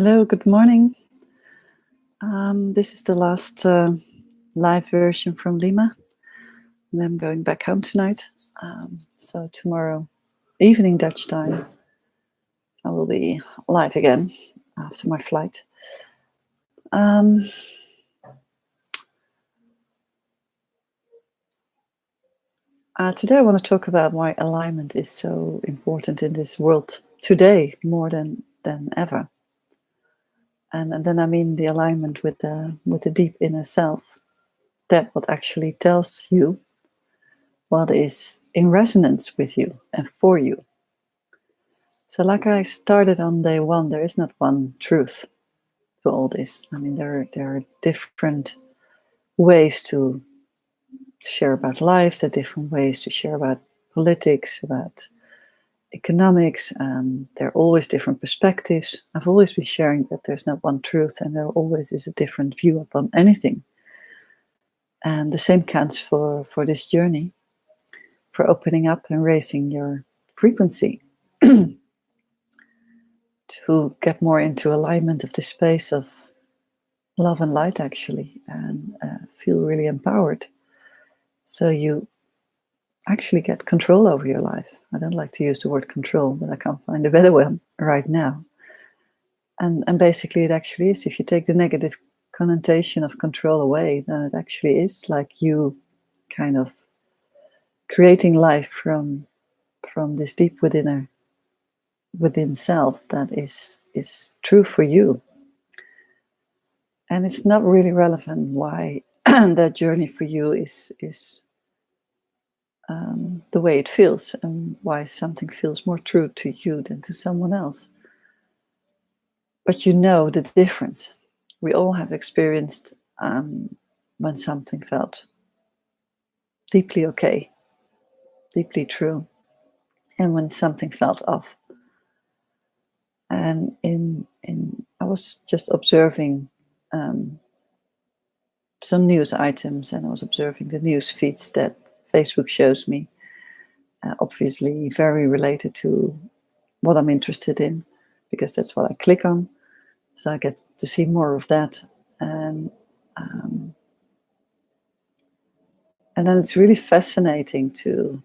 Hello, good morning. This is the last live version from Lima, and I'm going back home tonight. So tomorrow evening Dutch time, I will be live again after my flight. Today I want to talk about why alignment is so important in this world today, more than ever. And then I mean the alignment with the deep inner self, that what actually tells you what is in resonance with you and for you. So like I started on day one, there is not one truth to all this. I mean, there are different ways to share about life, there are different ways to share about politics, about economics. There are always different perspectives. I've always been sharing that there's not one truth and there always is a different view upon anything. And the same counts for this journey, for opening up and raising your frequency. To get more into alignment of the space of love and light, actually, and feel really empowered. So you actually get control over your life. I don't like to use the word control, but I can't find a better one right now. And basically it actually is, if you take the negative connotation of control away, then it actually is like you kind of creating life from this deep within self that is true for you. And it's not really relevant why that journey for you is the way it feels, and why something feels more true to you than to someone else. But you know the difference. We all have experienced when something felt deeply okay, deeply true, and when something felt off. And I was just observing some news items, and I was observing the news feeds that Facebook shows me, obviously very related to what I'm interested in, because that's what I click on. So I get to see more of that. And then it's really fascinating to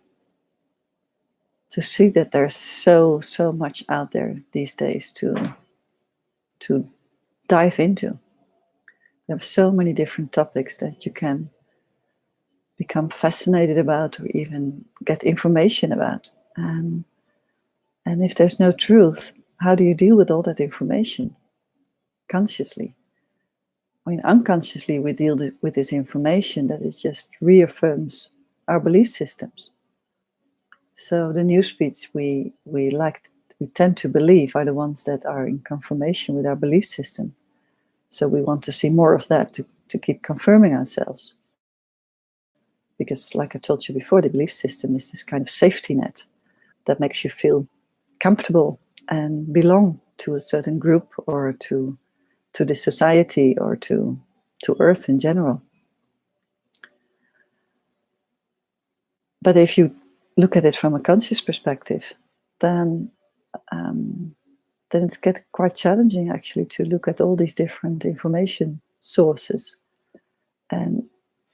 see that there's so much out there these days to dive into. There are so many different topics that you can become fascinated about or even get information about. And if there's no truth, how do you deal with all that information consciously? I mean, unconsciously we deal with this information that it just reaffirms our belief systems. So the news feeds we tend to believe are the ones that are in confirmation with our belief system. So we want to see more of that to keep confirming ourselves. Because like I told you before, the belief system is this kind of safety net that makes you feel comfortable and belong to a certain group or to this society or to Earth in general. But if you look at it from a conscious perspective, then it's quite challenging actually to look at all these different information sources. And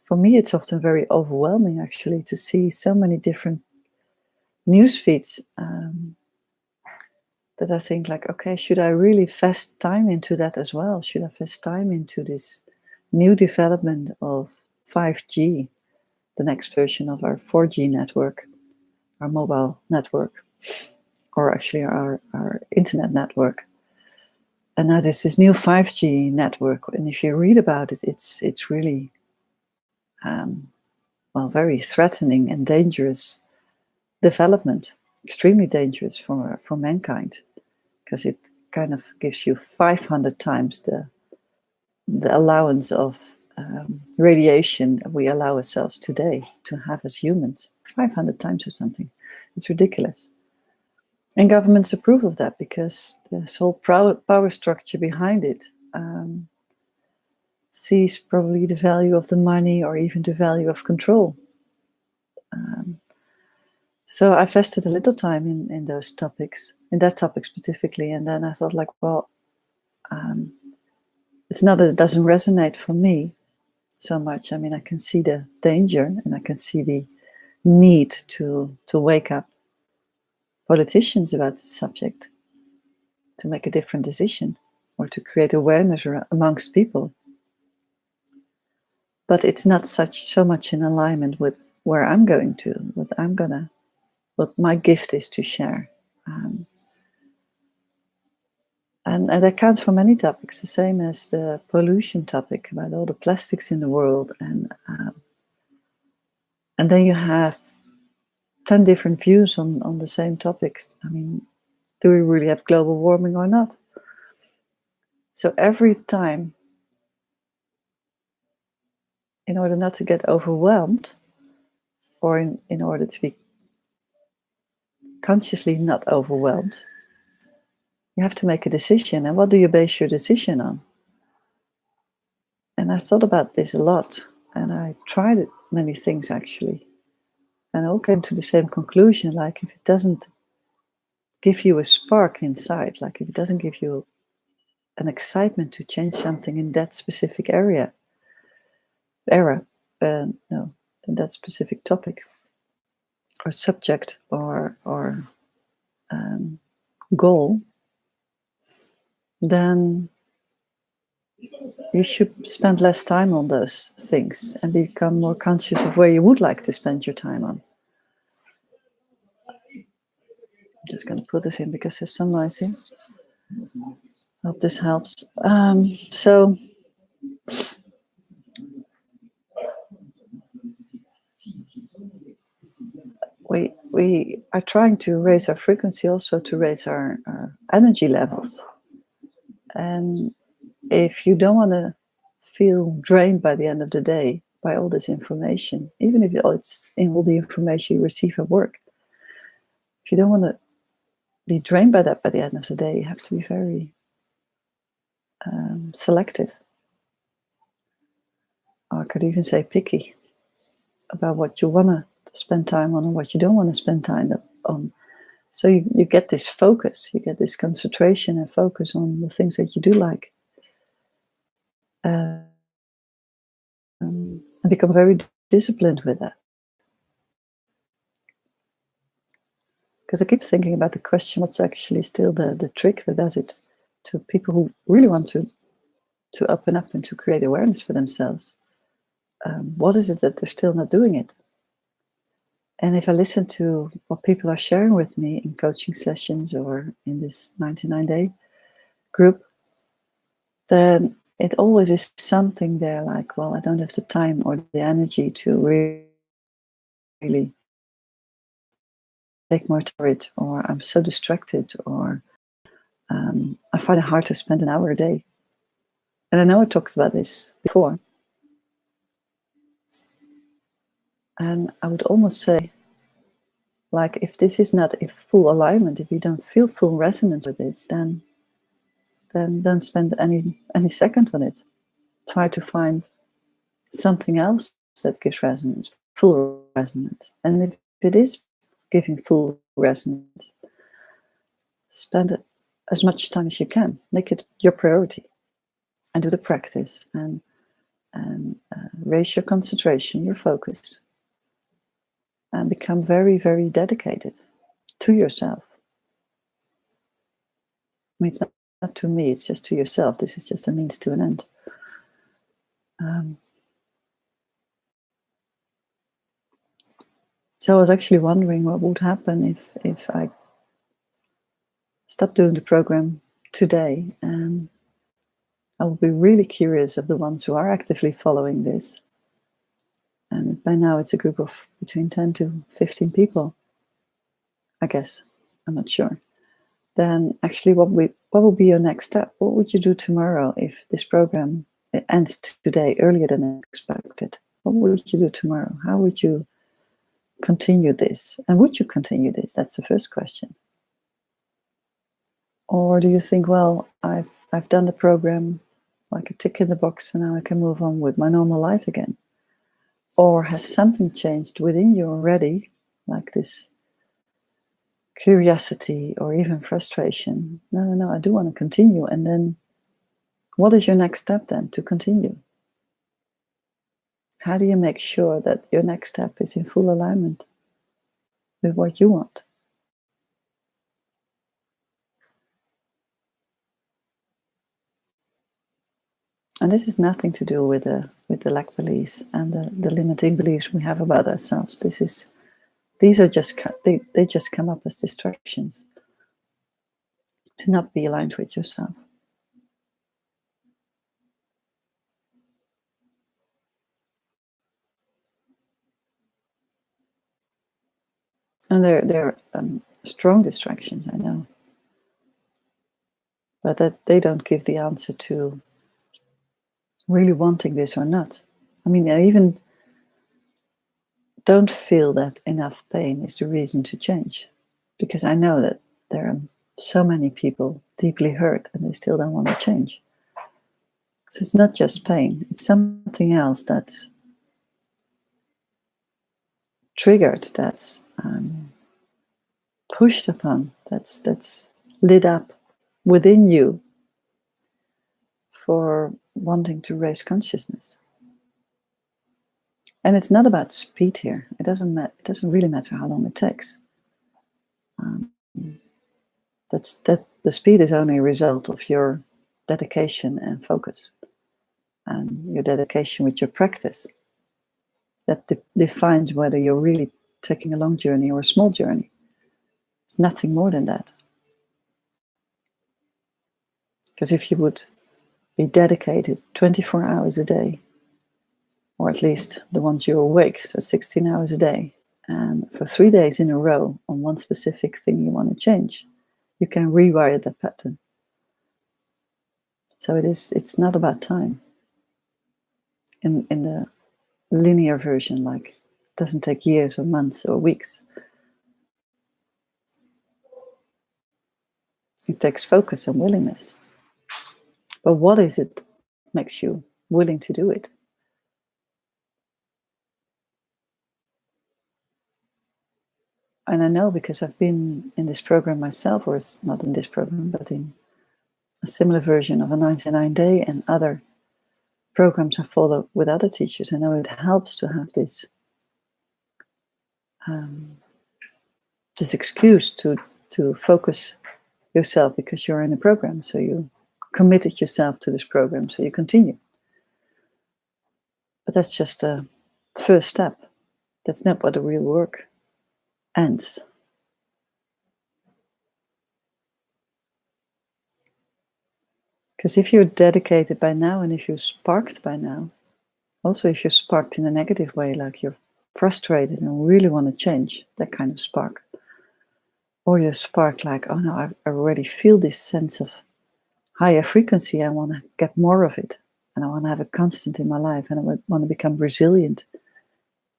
for me, it's often very overwhelming actually to see so many different news feeds that I think like, okay, should I really invest time into that as well? Should I invest time into this new development of 5G, the next version of our 4G network, our mobile network, or actually our internet network? And now there's this new 5G network, and if you read about it, it's really, very threatening and dangerous development, extremely dangerous for mankind, because it kind of gives you 500 times the allowance of radiation that we allow ourselves today to have as humans. 500 times or something. It's ridiculous. And governments approve of that because this whole power structure behind it sees probably the value of the money or even the value of control. So I invested a little time in those topics, in that topic specifically, and then I thought like, well, it's not that it doesn't resonate for me so much. I mean, I can see the danger and I can see the need to wake up politicians about the subject, to make a different decision or to create awareness amongst people. But it's not so much in alignment with where I'm going to, what my gift is to share. And that counts for many topics, the same as the pollution topic about all the plastics in the world. And then you have 10 different views on the same topic. I mean, do we really have global warming or not? So every time, in order not to get overwhelmed, or in order to be consciously not overwhelmed, you have to make a decision. And what do you base your decision on? And I thought about this a lot, and I tried many things actually, and I all came to the same conclusion. Like, if it doesn't give you a spark inside, like if it doesn't give you an excitement to change something in that specific in that specific topic or subject or goal, then you should spend less time on those things and become more conscious of where you would like to spend your time on. I'm just going to put this in because there's some noise here. Hope this helps. So we are trying to raise our frequency, also to raise our energy levels. And if you don't want to feel drained by the end of the day by all this information, even if it's in all the information you receive at work, if you don't want to be drained by that by the end of the day, you have to be very selective. Or I could even say picky about what you want to spend time on and what you don't want to spend time on. So you get this focus, you get this concentration and focus on the things that you do like. And become very disciplined with that. Because I keep thinking about the question, what's actually still the trick that does it to people who really want to open up and to create awareness for themselves. What is it that they're still not doing it? And if I listen to what people are sharing with me in coaching sessions or in this 99-day group, then it always is something there like, well, I don't have the time or the energy to really take more to it, or I'm so distracted, or I find it hard to spend an hour a day. And I know I talked about this before. And I would almost say, like, if this is not a full alignment, if you don't feel full resonance with it, then don't spend any second on it. Try to find something else that gives resonance, full resonance. And if it is giving full resonance, spend it as much time as you can. Make it your priority and do the practice and raise your concentration, your focus, and become very, very dedicated to yourself. I mean, it's not to me, it's just to yourself. This is just a means to an end. So I was actually wondering what would happen if I stopped doing the program today. And I would be really curious of the ones who are actively following this. And by now it's a group of between 10 to 15 people, I guess. I'm not sure. Then actually what will be your next step? What would you do tomorrow if this program ends today earlier than expected? What would you do tomorrow? How would you continue this? And would you continue this? That's the first question. Or do you think, well, I've done the program, like a tick in the box, and now I can move on with my normal life again? Or has something changed within you already, like this curiosity or even frustration? No, I do want to continue. And then what is your next step then to continue? How do you make sure that your next step is in full alignment with what you want? And this is nothing to do with the lack beliefs and the limiting beliefs we have about ourselves. These are just they just come up as distractions to not be aligned with yourself. And they're strong distractions, I know, but that they don't give the answer to really wanting this or not. I mean, I even don't feel that enough pain is the reason to change, because I know that there are so many people deeply hurt and they still don't want to change. So it's not just pain, it's something else that's triggered, that's pushed upon, that's lit up within you for wanting to raise consciousness. And it's not about speed here. It doesn't really matter how long it takes. That the speed is only a result of your dedication and focus, and your dedication with your practice. That defines whether you're really taking a long journey or a small journey. It's nothing more than that. Because if you would be dedicated 24 hours a day, or at least the ones you're awake, so 16 hours a day, and for 3 days in a row on one specific thing you want to change, you can rewire that pattern. So it's not about time. In the linear version, like, it doesn't take years or months or weeks. It takes focus and willingness. But what is it that makes you willing to do it? And I know, because I've been in this program myself, or it's not in this program, but in a similar version of a 99-day and other programs I follow with other teachers. I know it helps to have this excuse to focus yourself because you're in a program. So you committed yourself to this program, so you continue. But that's just a first step. That's not what the real work ends. Because if you're dedicated by now, and if you're sparked by now, also if you're sparked in a negative way, like you're frustrated and really want to change, that kind of spark, or you're sparked like, oh no, I already feel this sense of higher frequency, I want to get more of it, and I want to have a constant in my life, and I want to become resilient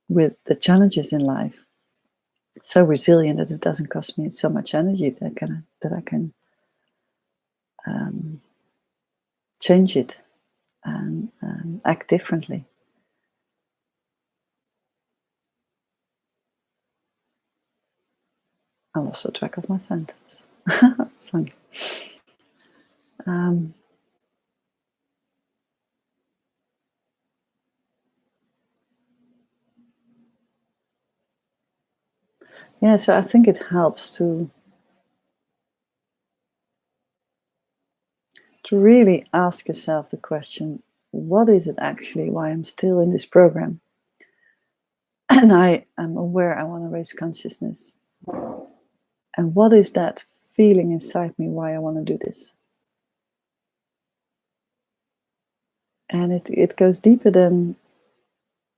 with the challenges in life, so resilient that it doesn't cost me so much energy, that I can change it and act differently. I lost the track of my sentence. Funny. Yeah, so I think it helps to really ask yourself the question, what is it actually why I'm still in this program? And I am aware I want to raise consciousness. And what is that feeling inside me why I want to do this? And it goes deeper than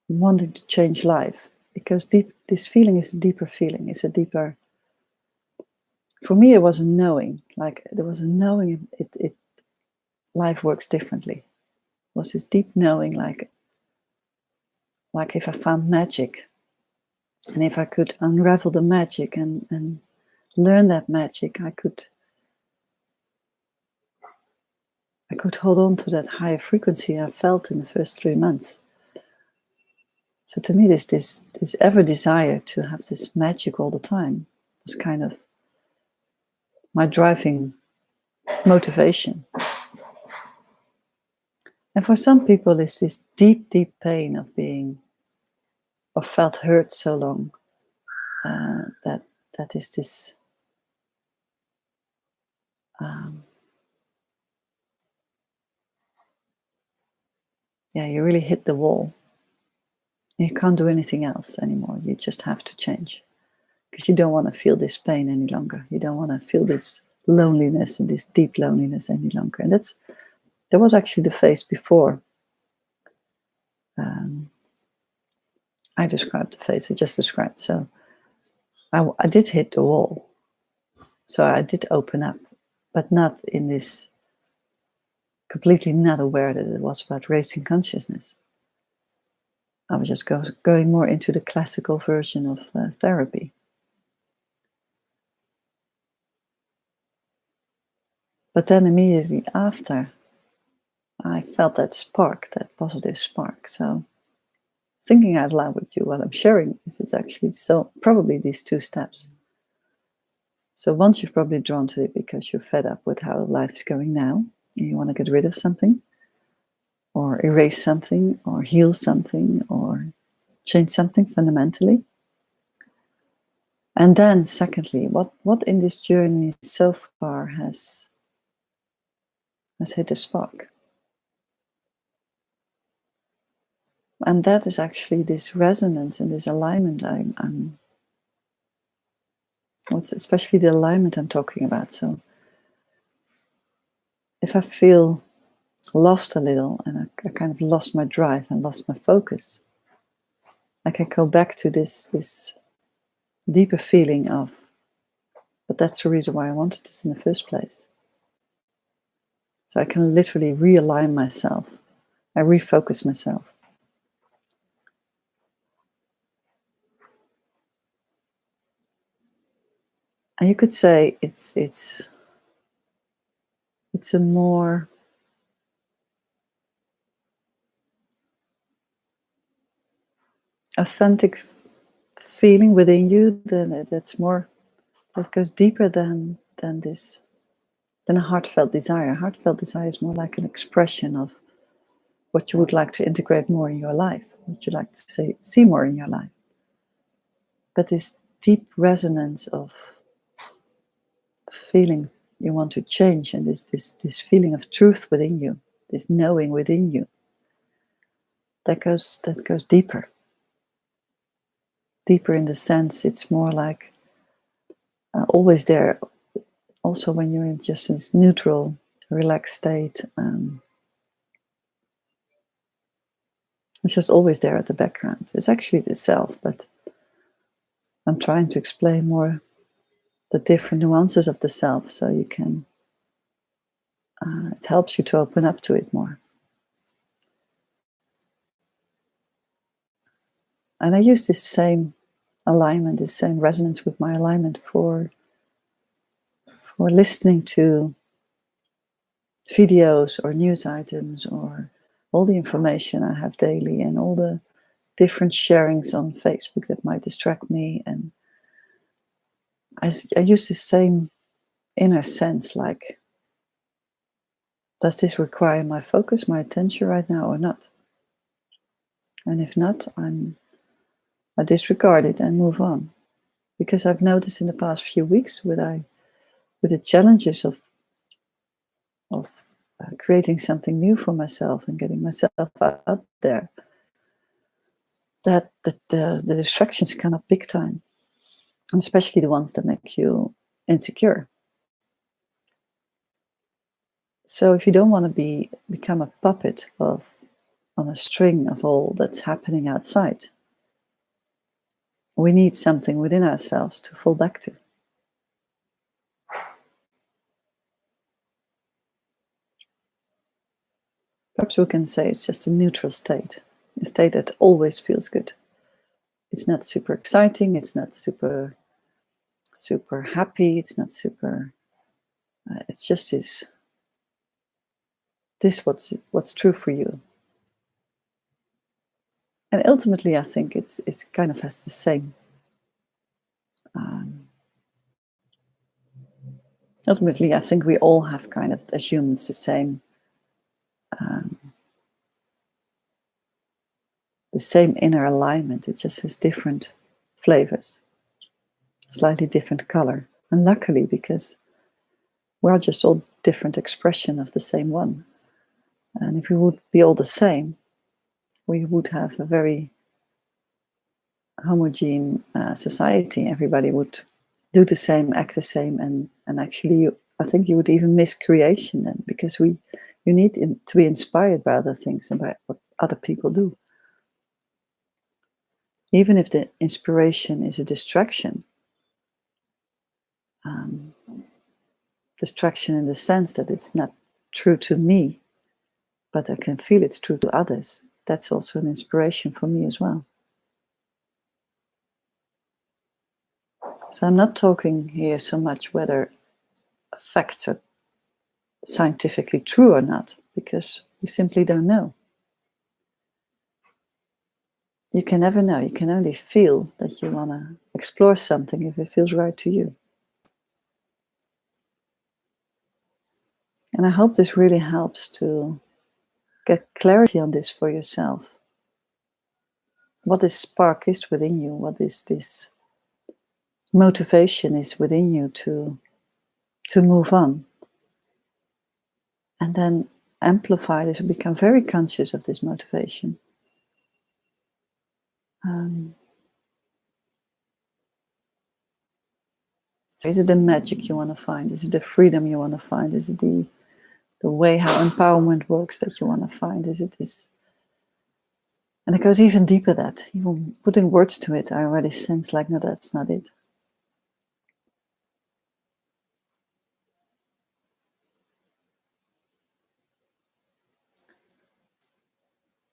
wanting to change life. It goes deep. This feeling is a deeper feeling. It's a deeper, for me, it was a knowing. Like, there was a knowing life works differently. It was this deep knowing, like if I found magic, and if I could unravel the magic and learn that magic, I could hold on to that higher frequency I felt in the first 3 months. So to me, this ever desire to have this magic all the time was kind of my driving motivation. And for some people, it's this deep, deep pain of being, or felt hurt so long, that is this yeah, you really hit the wall. You can't do anything else anymore. You just have to change because you don't want to feel this pain any longer. You don't want to feel this loneliness and this deep loneliness any longer. And that was actually the phase before I described the phase I just described. So I did hit the wall. So I did open up, but not in this completely not aware that it was about raising consciousness. I was just going more into the classical version of therapy. But then immediately after, I felt that spark, that positive spark. So thinking out loud with you while I'm sharing this is actually so probably these two steps. So once you've probably drawn to it because you're fed up with how life is going now, and you want to get rid of something, or erase something, or heal something, or change something fundamentally. And then secondly, what in this journey so far has hit a spark? And that is actually this resonance and this alignment especially the alignment I'm talking about. So if I feel lost a little and I kind of lost my drive and lost my focus, I can go back to this deeper feeling of, but that's the reason why I wanted this in the first place. So I can literally realign myself. I refocus myself. And you could say it's a more authentic feeling within you that goes deeper than a heartfelt desire. A heartfelt desire is more like an expression of what you would like to integrate more in your life, what you'd like to see more in your life. But this deep resonance of feeling you want to change, and this feeling of truth within you, this knowing within you, that goes deeper. Deeper in the sense it's more like always there. Also, when you're in just this neutral, relaxed state, it's just always there at the background. It's actually the self, but I'm trying to explain more the different nuances of the self, so you can. It helps you to open up to it more. And I use this same alignment, this same resonance with my alignment for listening to videos or news items or all the information I have daily and all the different sharings on Facebook that might distract me. And I use the same inner sense, like, does this require my focus, my attention right now or not? And if not, I disregard it and move on. Because I've noticed in the past few weeks with the challenges of creating something new for myself and getting myself out there, that the distractions come up big time, and especially the ones that make you insecure. So if you don't want to become a puppet on a string of all that's happening outside, we need something within ourselves to fall back to. Perhaps we can say it's just a neutral state, a state that always feels good. It's not super exciting, it's not super happy, it's not super, it's just this what's true for you. And ultimately, I think it's kind of has the same. Ultimately, I think we all have kind of, as humans, the same the same inner alignment. It just has different flavors, slightly different color. And luckily, because we're just all different expression of the same one. And if we would be all the same, we would have a very homogeneous society. Everybody would do the same, act the same, and actually, I think you would even miss creation then, because you need to be inspired by other things and by what other people do. Even if the inspiration is a distraction, distraction in the sense that it's not true to me, but I can feel it's true to others, that's also an inspiration for me as well. So I'm not talking here so much whether facts are scientifically true or not, because we simply don't know. You can never know. You can only feel that you want to explore something if it feels right to you. And I hope this really helps to get clarity on this for yourself. What this spark is within you, what is this motivation is within you to move on. And then amplify this and become very conscious of this motivation. Is it the magic you want to find? Is it the freedom you want to find? Is it the way how empowerment works that you want to find? Is it this? And it goes even deeper than that. Even putting words to it, I already sense like, no, that's not it.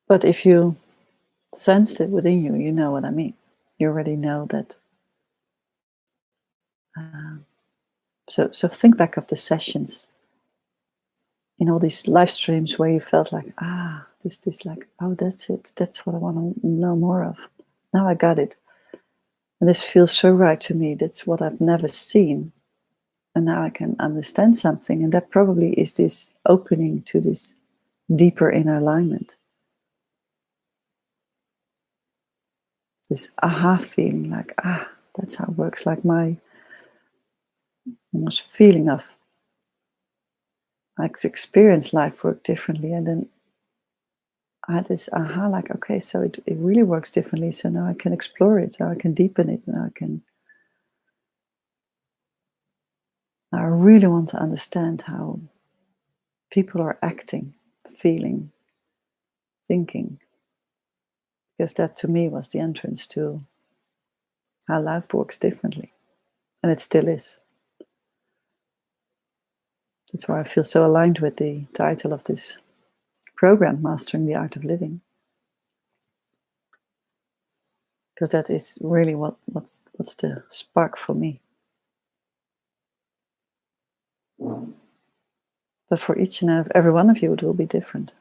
But if you sense it within you, you know what I mean. You already know that. So think back of the sessions in all these live streams where you felt like, this like, oh, that's it. That's what I want to know more of. Now I got it. And this feels so right to me. That's what I've never seen. And now I can understand something. And that probably is this opening to this deeper inner alignment. This aha feeling, like, that's how it works. Like my almost feeling of, I experience life work differently. And then I had this aha, like, okay, so it really works differently. So now I can explore it. Now I can deepen it. I really want to understand how people are acting, feeling, thinking. Because that to me was the entrance to how life works differently. And it still is. That's why I feel so aligned with the title of this program, Mastering the Art of Living. Because that is really what's the spark for me. But for each and every one of you, it will be different.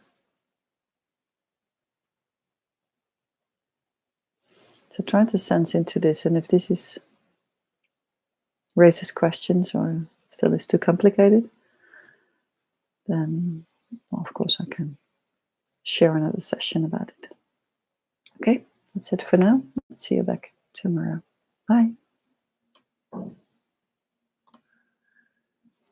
So try to sense into this, and if this raises questions or still is too complicated, then of course I can share another session about it. Okay, that's it for now. See you back tomorrow. Bye.